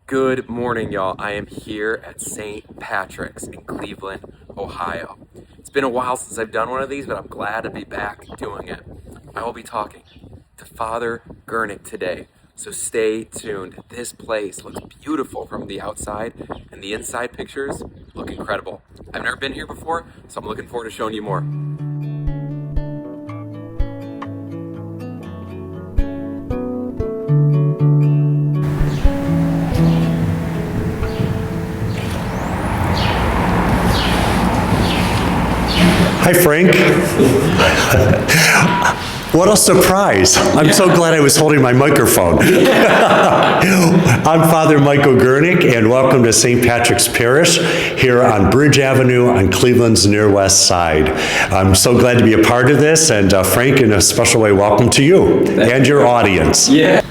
Good morning, y'all. I am here at St. Patrick's in Cleveland, Ohio. It's been a while since I've done one of these, but I'm glad to be back doing it. I will be talking to Father Gurnick today, so stay tuned. This place looks beautiful from the outside, and the inside pictures look incredible. I've never been here before, so I'm looking forward to showing you more. Hi, Frank. What a surprise. I'm so glad I was holding my microphone. I'm Father Michael Gurnick, and welcome to St. Patrick's Parish here on Bridge Avenue on Cleveland's near west side. I'm so glad to be a part of this, and Frank, in a special way, welcome to you and your audience. Yeah.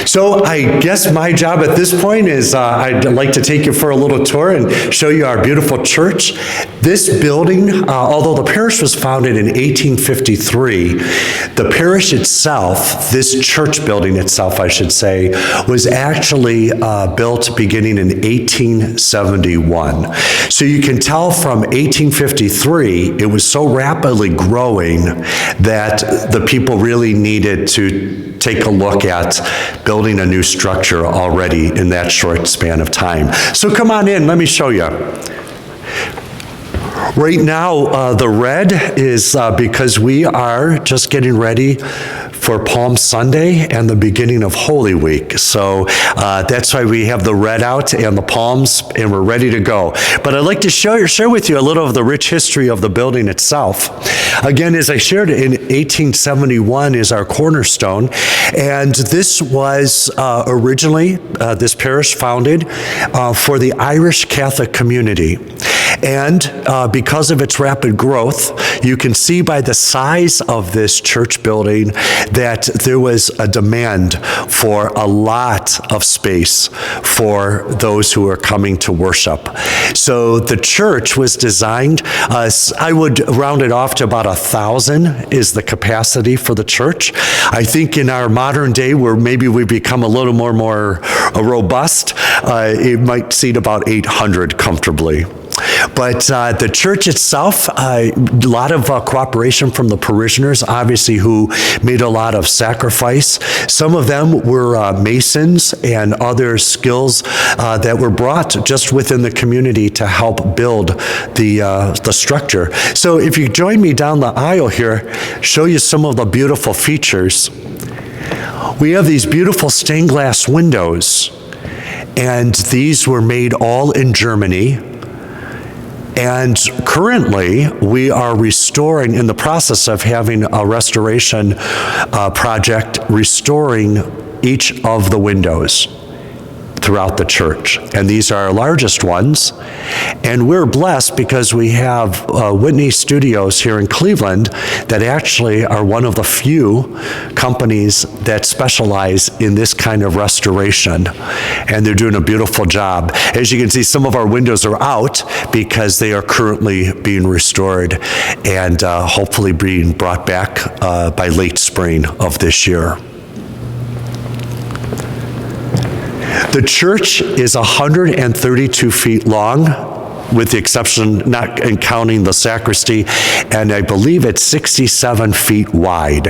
So I guess my job at this point is I'd like to take you for a little tour and show you our beautiful church. This building, although the parish was founded in 1853, the parish itself, this church building itself, I should say, was actually built beginning in 1871. So you can tell from 1853, it was so rapidly growing that the people really needed to take a look at building a new structure already in that short span of time. So come on in, let me show you. Right now, the red is because we are just getting ready for Palm Sunday and the beginning of Holy Week. So that's why we have the red out and the palms, and we're ready to go. But I'd like to share with you a little of the rich history of the building itself. Again, as I shared, in 1871 is our cornerstone, and this was originally, this parish founded for the Irish Catholic community. And because of its rapid growth, you can see by the size of this church building that there was a demand for a lot of space for those who are coming to worship. So the church was designed, I would round it off to about 1,000 is the capacity for the church. I think in our modern day, where maybe we become a little more robust, it might seat about 800 comfortably. But the church itself, a lot of cooperation from the parishioners, obviously, who made a lot of sacrifice. Some of them were masons and other skills that were brought just within the community to help build the structure. So if you join me down the aisle here, show you some of the beautiful features. We have these beautiful stained glass windows, and these were made all in Germany. And currently, we are restoring, in the process of having a restoration project, restoring each of the windows throughout the church. And these are our largest ones. And we're blessed because we have Whitney Studios here in Cleveland that actually are one of the few companies that specialize in this kind of restoration. And they're doing a beautiful job. As you can see, some of our windows are out because they are currently being restored and hopefully being brought back by late spring of this year. The church is 132 feet long, with the exception, not counting the sacristy, and I believe it's 67 feet wide.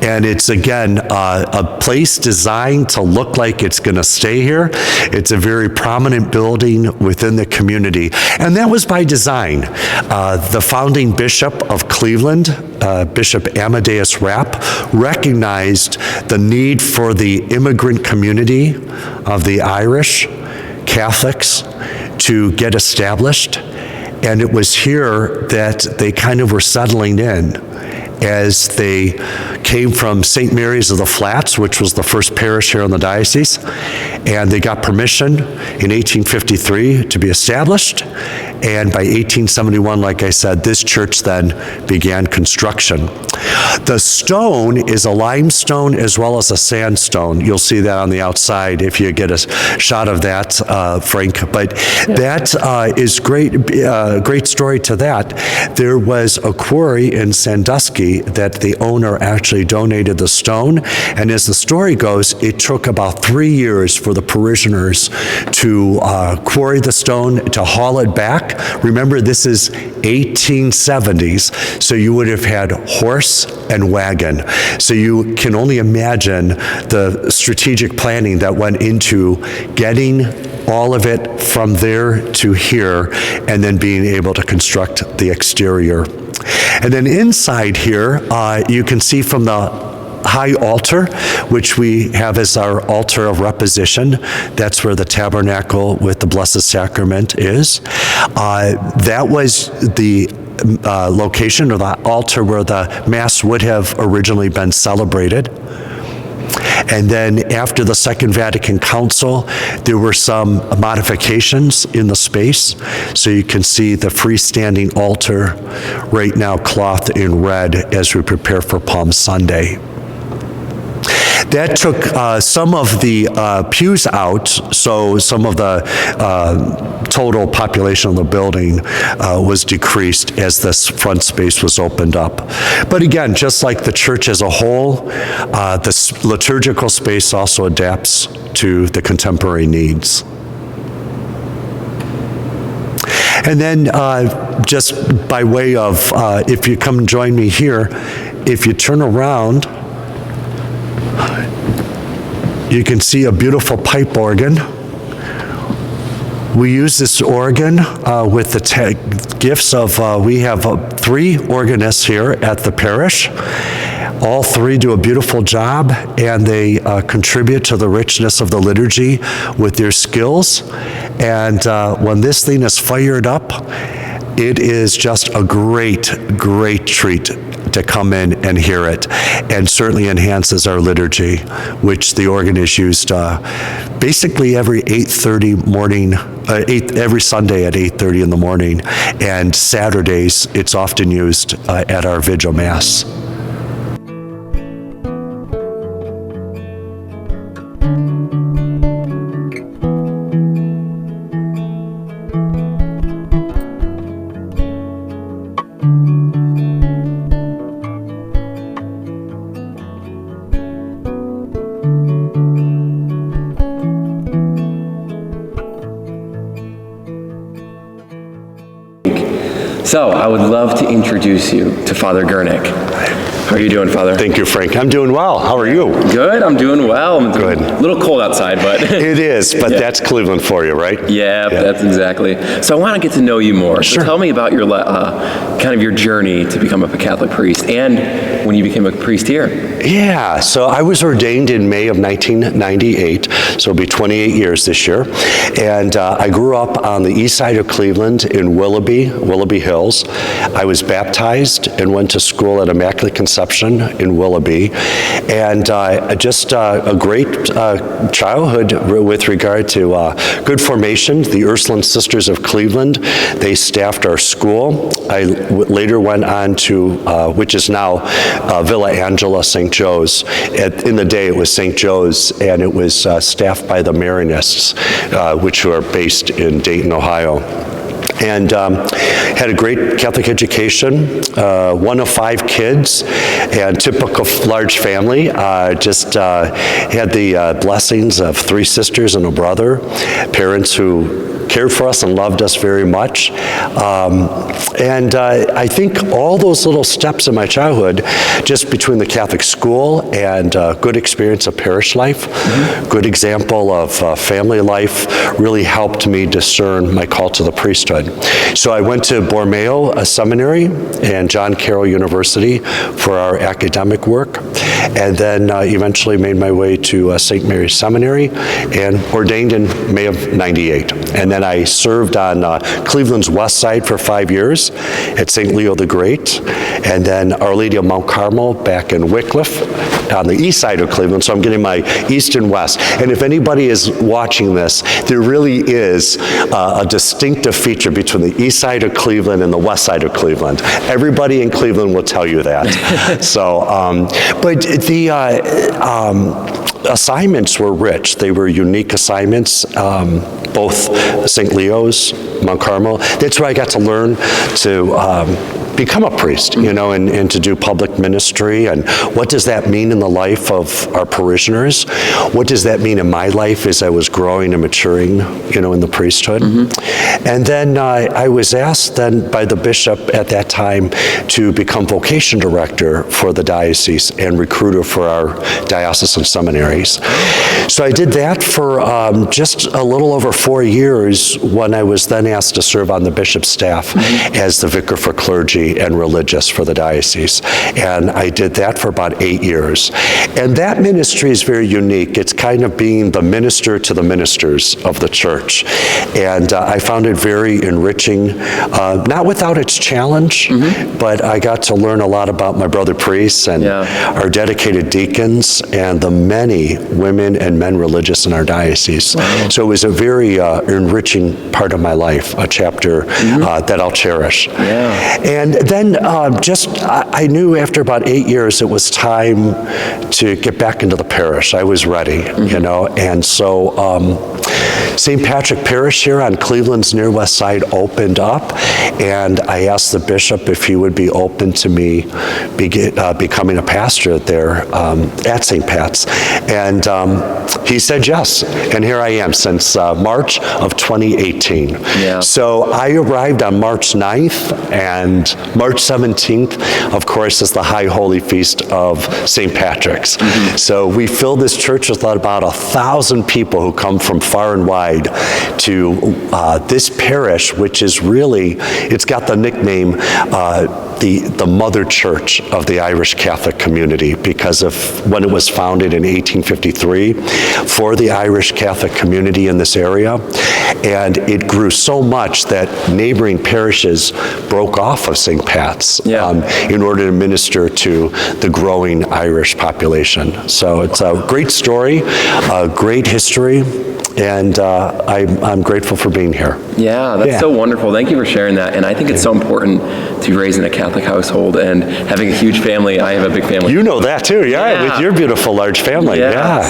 And it's, again, a place designed to look like it's going to stay here. It's a very prominent building within the community. And that was by design. The founding bishop of Cleveland, Bishop Amadeus Rapp, recognized the need for the immigrant community of the Irish Catholics to get established. And it was here that they kind of were settling in as they came from St. Mary's of the Flats, which was the first parish here in the diocese, and they got permission in 1853 to be established, And by 1871, like I said, this church then began construction. The stone is a limestone as well as a sandstone. You'll see that on the outside if you get a shot of that, Frank. But that is great. Great story to that. There was a quarry in Sandusky that the owner actually donated the stone, and as the story goes, it took about 3 years for the parishioners to quarry the stone, to haul it back. Remember, this is 1870s, so you would have had horse and wagon. So you can only imagine the strategic planning that went into getting all of it from there to here, and then being able to construct the exterior. And then inside here, you can see from the high altar, which we have as our altar of reposition. That's where the tabernacle with the Blessed Sacrament is. That was the location or the altar where the Mass would have originally been celebrated. And then after the Second Vatican Council, there were some modifications in the space. So you can see the freestanding altar right now clothed in red as we prepare for Palm Sunday. That took some of the pews out, so some of the total population of the building was decreased as this front space was opened up. But again, just like the church as a whole, the liturgical space also adapts to the contemporary needs. And then just by way of, if you come and join me here, if you turn around, you can see a beautiful pipe organ. We use this organ with the gifts of, we have 3 organists here at the parish. All 3 do a beautiful job, and they contribute to the richness of the liturgy with their skills. And when this thing is fired up, it is just a great, great treat to come in and hear it, and certainly enhances our liturgy, which the organ is used basically every 8:30 morning, every Sunday at 8:30 in the morning, and Saturdays it's often used at our Vigil Mass. So I would love to introduce you to Father Gurnick. How are you doing, Father? Thank you, Frank. I'm doing well. How are you? Good. I'm doing well. Good. A little cold outside, but it is. But that's Cleveland for you, right? Yeah, that's exactly. So I want to get to know you more. Sure. So tell me about your kind of your journey to become a Catholic priest, and when you became a priest here. Yeah. So I was ordained in May of 1998. So it'll be 28 years this year, and I grew up on the east side of Cleveland in Willoughby Hills. I was baptized and went to school at Immaculate Conception in Willoughby, and just a great childhood with regard to good formation. The Ursuline Sisters of Cleveland, they staffed our school. I later went on to, which is now Villa Angela St. Joe's. In the day it was St. Joe's, and it was staffed by the Marianists, which are based in Dayton, Ohio. And had a great Catholic education, one of 5 kids, and typical large family. Just had the blessings of 3 sisters and a brother, parents who cared for us and loved us very much. And I think all those little steps in my childhood, just between the Catholic school and good experience of parish life, good example of family life, really helped me discern my call to the priesthood. So I went to Borromeo Seminary and John Carroll University for our academic work, and then eventually made my way to St. Mary's Seminary and ordained in May of '98. And then I served on Cleveland's west side for 5 years at St. Leo the Great, and then Our Lady of Mount Carmel back in Wycliffe on the east side of Cleveland. So I'm getting my east and west. And if anybody is watching this, there really is a distinctive feature distinction between the east side of Cleveland and the west side of Cleveland. Everybody in Cleveland will tell you that. So, but the assignments were rich. They were unique assignments, both St. Leo's, Mount Carmel. That's where I got to learn to become a priest, and to do public ministry. And what does that mean in the life of our parishioners? What does that mean in my life as I was growing and maturing, in the priesthood? And then I was asked then by the bishop at that time to become vocation director for the diocese and recruiter for our diocesan seminaries. So I did that for just a little over 4 years, when I was then asked to serve on the bishop's staff as the vicar for clergy and religious for the diocese. And I did that for about 8 years. And that ministry is very unique. It's kind of being the minister to the ministers of the church. And I found it very enriching, not without its challenge, but I got to learn a lot about my brother priests and our dedicated deacons and the many women and men religious in our diocese. So it was a very enriching part of my life, a chapter that I'll cherish. And then I knew after about 8 years it was time to get back into the parish. I was ready, and so St. Patrick Parish here on Cleveland's near west side opened up, and I asked the bishop if he would be open to me becoming a pastor there at St. Pat's, and he said yes, and here I am since March of 2018. So I arrived on March 9th, and March 17th, of course, is the High Holy Feast of St. Patrick's. So we fill this church with about 1,000 people who come from far and wide to this parish, which is really, it's got the nickname the mother church of the Irish Catholic community because of when it was founded in 1853 for the Irish Catholic community in this area. And it grew so much that neighboring parishes broke off of St. Pat's in order to minister to the growing Irish population. So it's a great story, a great history, and I'm grateful for being here. That's so wonderful. Thank you for sharing that. And I think it's so important to be raised in a Catholic household and having a huge family. I have a big family. You know that too, with your beautiful large family.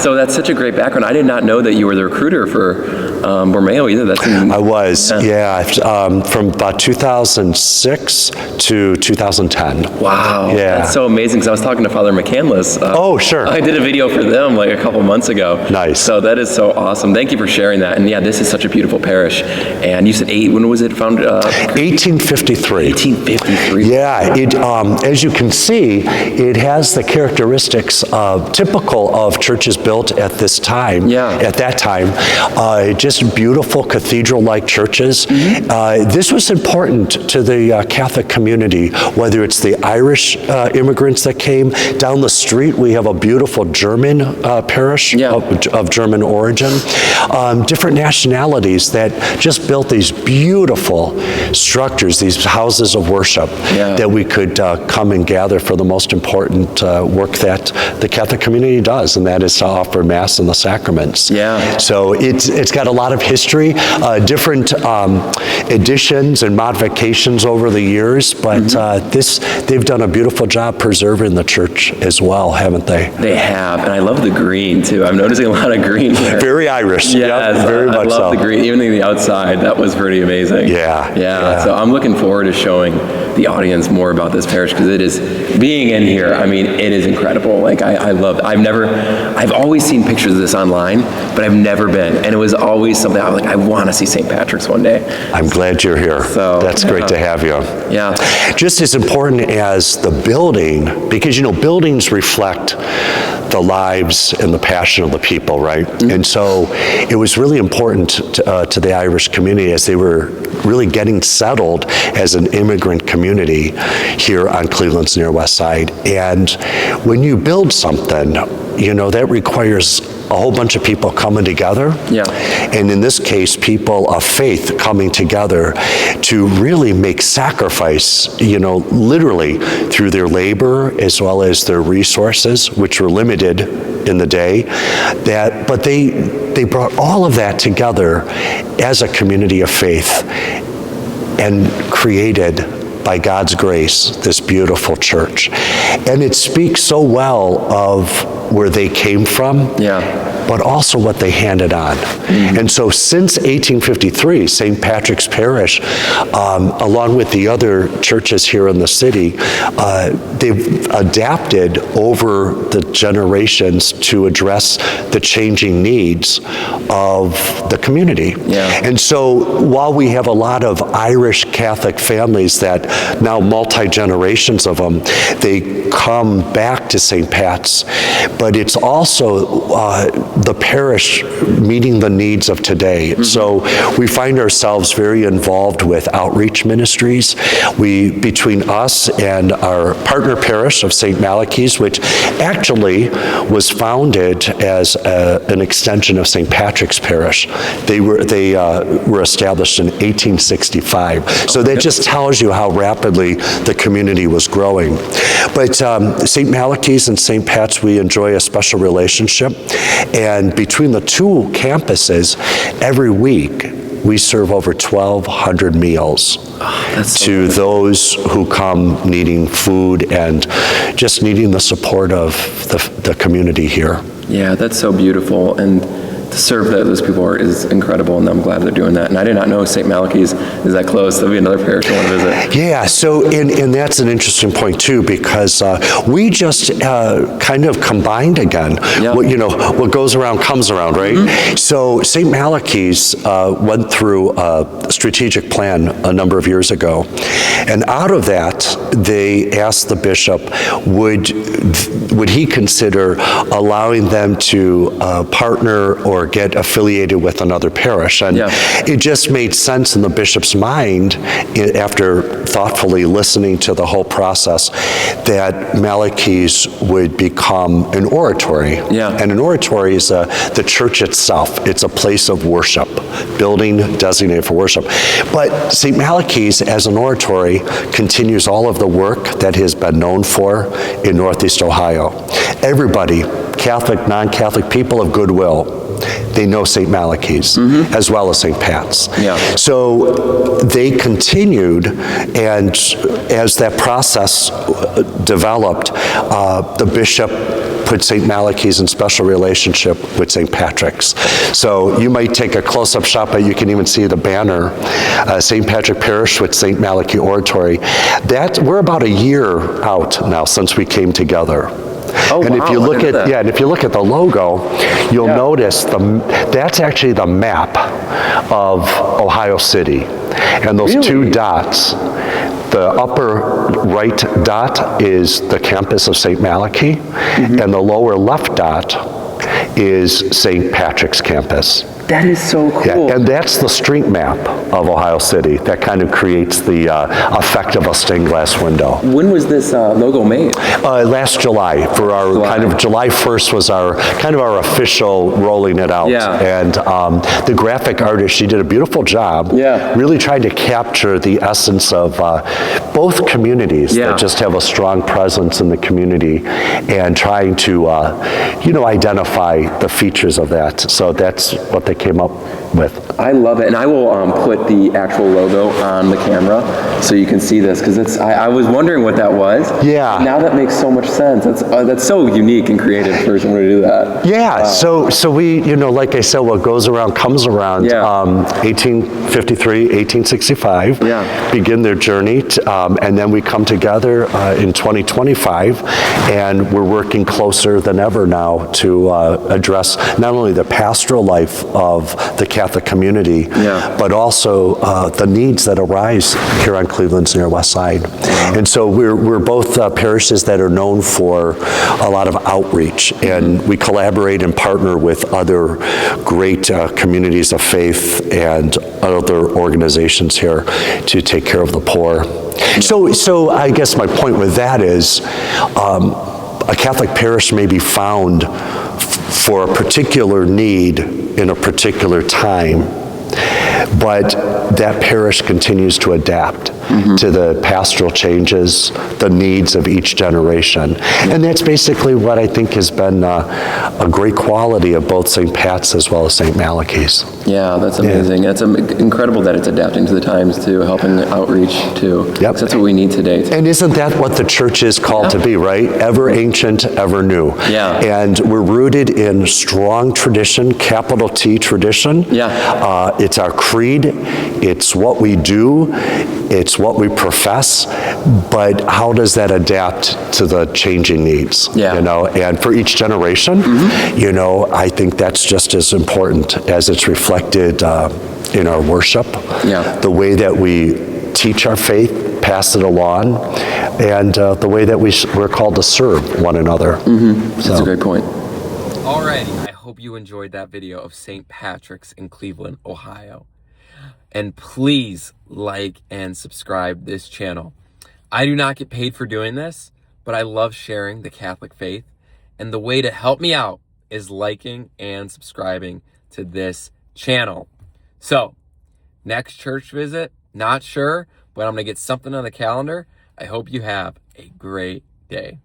So that's such a great background. I did not know that you were the recruiter for Borromeo either. I was, from about 2006 to 2010. Wow, that's so amazing. Because I was talking to Father McCandless. Sure. I did a video for them like a couple months ago. Nice. So that is so awesome. Thank you for sharing that. And this is such a beautiful parish. And you said when was it founded? 1853. 1853. It, as you can see, it has the characteristics typical of churches built at this time. At that time, just beautiful cathedral-like churches. This was important to the Catholic community, whether it's the Irish immigrants that came. Down the street, we have a beautiful German parish of German origin. Different nationalities that just built these beautiful structures, these houses of worship that we could come and gather for the most important work that the Catholic community does, and that is to offer Mass and the sacraments. So it's got a lot of history, different additions and modifications over the years, but they've done a beautiful job preserving the church as well, haven't they? They have, and I love the green too. I'm noticing a lot of green here. Very Irish. Very much so. I love the green, even the outside. That was pretty amazing. So I'm looking forward to showing the audience more about this parish because it is, being in here, I mean, it is incredible. Like I love it. I've always seen pictures of this online, but I've never been. And it was always something I was like, I want to see St. Patrick's one day. I'm glad you're here. So that's great to have you. Just as important as the building, because buildings reflect the lives and the passion of the people, right? And so it was really important to the Irish community as they were really getting settled as an immigrant community here on Cleveland's near west side. And when you build something, that requires a whole bunch of people coming together. And in this case, people of faith coming together to really make sacrifice, literally through their labor as well as their resources, which were limited in the day. But they brought all of that together as a community of faith and created by God's grace, this beautiful church. And it speaks so well of where they came from, but also what they handed on. And so since 1853, St. Patrick's Parish, along with the other churches here in the city, they've adapted over the generations to address the changing needs of the community. And so while we have a lot of Irish Catholic families that now multi-generations of them, they come back to St. Pat's, but it's also the parish meeting the needs of today. So we find ourselves very involved with outreach ministries. Between us and our partner parish of St. Malachy's, which actually was founded as an extension of St. Patrick's Parish. They were established in 1865. So that just tells you how rapidly the community was growing. But St. Malachy's and St. Pat's, we enjoy a special relationship. And between the two campuses, every week, we serve over 1,200 meals to those who come needing food and just needing the support of the community here. Yeah, that's so beautiful. And to serve those people is incredible, and I'm glad they're doing that. And I did not know St. Malachy's is that close. That'll be another parish I want to visit. Yeah, so, and that's an interesting point too, because we just kind of combined again. What goes around comes around, right? So St. Malachy's went through a strategic plan a number of years ago. And out of that, they asked the bishop, would he consider allowing them to partner or get affiliated with another parish? And it just made sense in the bishop's mind, after thoughtfully listening to the whole process, that Malachy's would become an oratory. And an oratory is the church itself. It's a place of worship, building designated for worship. But St. Malachy's, as an oratory, continues all of the work that has been known for in Northeast Ohio. Everybody, Catholic, non-Catholic, people of goodwill, they know St. Malachy's as well as St. Pat's. So they continued, and as that process developed, the bishop put St. Malachy's in special relationship with St. Patrick's. So you might take a close-up shot, but you can even see the banner, St. Patrick Parish with St. Malachy Oratory. We're about a year out now since we came together. And if you look at and if you look at the logo, you'll notice that's actually the map of Ohio City. And those two dots, the upper right dot is the campus of St. Malachy, and the lower left dot is St. Patrick's campus. That is so cool. And that's the street map of Ohio City that kind of creates the effect of a stained glass window. When was this logo made? Last July. For our kind of July 1st was our kind of our official rolling it out. And the graphic artist, she did a beautiful job. Really tried to capture the essence of both communities that just have a strong presence in the community, and trying to identify the features of that. So that's what they came up with. I love it, and I will put the actual logo on the camera so you can see this, because I was wondering what that was. Now that makes so much sense. That's so unique and creative for someone to do that. So we, like I said, what goes around comes around. 1853, 1865, begin their journey, and then we come together in 2025, and we're working closer than ever now to address not only the pastoral life of the Catholic community, but also the needs that arise here on Cleveland's near west side. And so we're both parishes that are known for a lot of outreach, and we collaborate and partner with other great communities of faith and other organizations here to take care of the poor. So I guess my point with that is a Catholic parish may be found for a particular need in a particular time, but that parish continues to adapt. to the pastoral changes, the needs of each generation. And that's basically what I think has been a great quality of both St. Pat's as well as St. Malachy's. Yeah, that's amazing. It's incredible that it's adapting to the times too, helping outreach too. Yep. That's what we need today. And isn't that what the church is called to be, right? Ever ancient, ever new. Yeah. And we're rooted in strong tradition, capital T tradition. Yeah. It's our creed. It's what we do. It's what we profess. But how does that adapt to the changing needs? Yeah. You know, and for each generation, you know, I think that's just as important as it's reflected in our worship. Yeah. The way that we teach our faith, pass it along, and the way that we're called to serve one another. That's a great point. Alrighty, I hope you enjoyed that video of St. Patrick's in Cleveland, Ohio. And please like and subscribe this channel. I do not get paid for doing this, but I love sharing the Catholic faith. And the way to help me out is liking and subscribing to this channel. So, next church visit, not sure, but I'm going to get something on the calendar. I hope you have a great day.